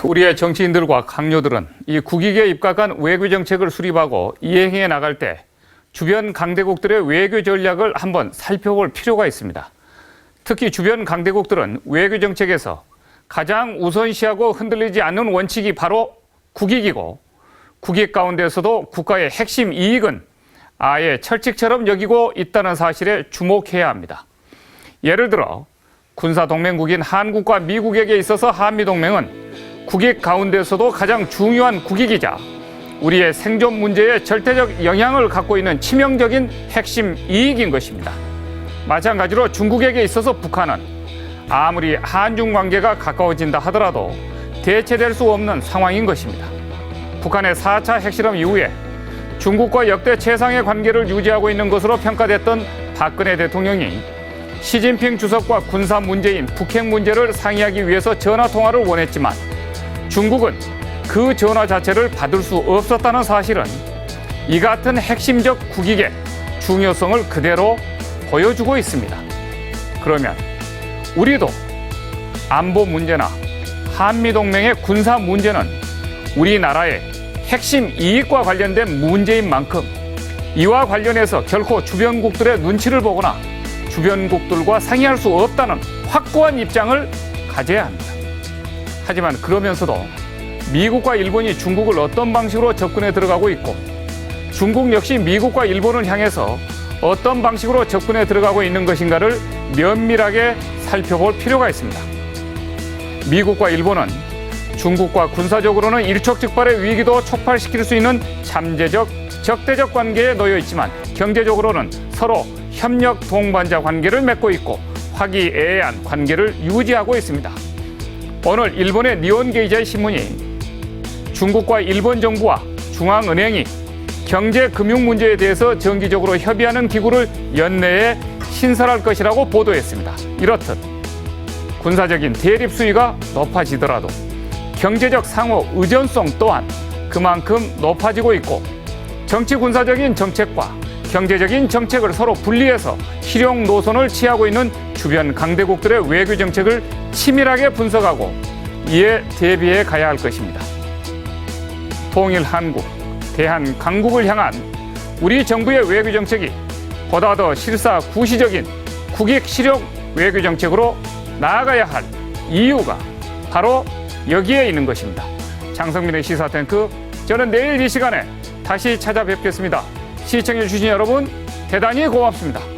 우리의 정치인들과 강요들은 이 국익에 입각한 외교 정책을 수립하고 이행해 나갈 때 주변 강대국들의 외교 전략을 한번 살펴볼 필요가 있습니다. 특히 주변 강대국들은 외교 정책에서 가장 우선시하고 흔들리지 않는 원칙이 바로 국익이고, 국익 가운데서도 국가의 핵심 이익은 아예 철칙처럼 여기고 있다는 사실에 주목해야 합니다. 예를 들어 군사동맹국인 한국과 미국에게 있어서 한미동맹은 국익 가운데서도 가장 중요한 국익이자 우리의 생존 문제에 절대적 영향을 갖고 있는 치명적인 핵심 이익인 것입니다. 마찬가지로 중국에게 있어서 북한은 아무리 한중 관계가 가까워진다 하더라도 대체될 수 없는 상황인 것입니다. 북한의 4차 핵실험 이후에 중국과 역대 최상의 관계를 유지하고 있는 것으로 평가됐던 박근혜 대통령이 시진핑 주석과 군사 문제인 북핵 문제를 상의하기 위해서 전화통화를 원했지만 중국은 그 전화 자체를 받을 수 없었다는 사실은 이 같은 핵심적 국익의 중요성을 그대로 보여주고 있습니다. 그러면 우리도 안보 문제나 한미동맹의 군사 문제는 우리나라의 핵심 이익과 관련된 문제인 만큼 이와 관련해서 결코 주변국들의 눈치를 보거나 주변국들과 상의할 수 없다는 확고한 입장을 가져야 합니다. 하지만 그러면서도 미국과 일본이 중국을 어떤 방식으로 접근해 들어가고 있고 중국 역시 미국과 일본을 향해서 어떤 방식으로 접근해 들어가고 있는 것인가를 면밀하게 살펴볼 필요가 있습니다. 미국과 일본은 중국과 군사적으로는 일촉즉발의 위기도 촉발시킬 수 있는 잠재적, 적대적 관계에 놓여 있지만 경제적으로는 서로 협력 동반자 관계를 맺고 있고 화기애애한 관계를 유지하고 있습니다. 오늘 일본의 니혼게이자이 신문이 중국과 일본 정부와 중앙은행이 경제 금융 문제에 대해서 정기적으로 협의하는 기구를 연내에 신설할 것이라고 보도했습니다. 이렇듯 군사적인 대립 수위가 높아지더라도 경제적 상호 의존성 또한 그만큼 높아지고 있고 정치 군사적인 정책과 경제적인 정책을 서로 분리해서 실용 노선을 취하고 있는 주변 강대국들의 외교 정책을 치밀하게 분석하고 이에 대비해 가야 할 것입니다. 통일 한국, 대한 강국을 향한 우리 정부의 외교 정책이 보다 더 실사구시적인 국익 실용 외교 정책으로 나아가야 할 이유가 바로 여기에 있는 것입니다. 장성민의 시사탱크, 저는 내일 이 시간에 다시 찾아뵙겠습니다. 시청해 주신 여러분 대단히 고맙습니다.